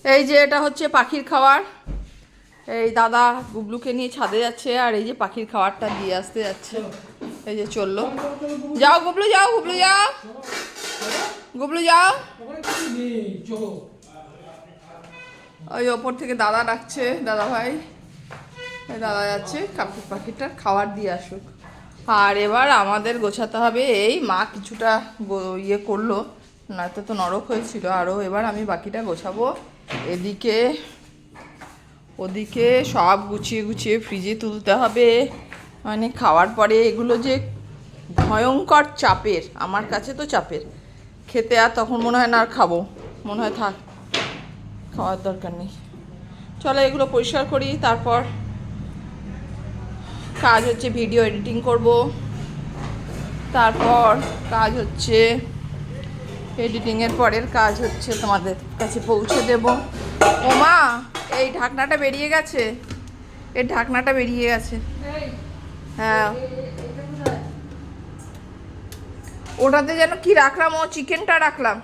এই যে এটা হচ্ছে পাখির খাবার। এই দাদা গুবলুকে নিয়ে ছাদে যাচ্ছে, আর এই যে পাখির খাবারটা দিয়ে আসতে যাচ্ছে। এই যে চললো। যাও গুবলু, যাও গুবলু, যাও গুবলু, যাও। ওই ওপর থেকে দাদা ডাকছে, দাদা ভাই। দাদা যাচ্ছে পাখিটার খাবার দিয়ে আসুক। আর এবার আমাদের গোছাতে হবে। এই মা কিছুটা ইয়ে করলো, নয়তো তো নরক হয়েছিল আরও। এবার আমি বাকিটা গোছাবো। এদিকে ওদিকে সব গুছিয়ে গুছিয়ে ফ্রিজে তুলতে হবে। মানে খাওয়ার পরে এগুলো যে ভয়ঙ্কর চাপের, আমার কাছে তো চাপের। খেতে আর তখন মনে হয় না আর খাবো, মনে হয় থাক, খাওয়ার দরকার নেই। চলো এগুলো পরিষ্কার করি, তারপর কাজ হচ্ছে ভিডিও এডিটিং করব। তারপর কাজ হচ্ছে এডিটিংয়ের পরের কাজ হচ্ছে তোমাদের কাছে পৌঁছে দেব। ও মা, এই ঢাকনাটা বেরিয়ে গেছে, এর ঢাকনাটা বেরিয়ে গেছে। হ্যাঁ, ওটাতে যেন কি রাখলাম, ও চিকেনটা রাখলাম।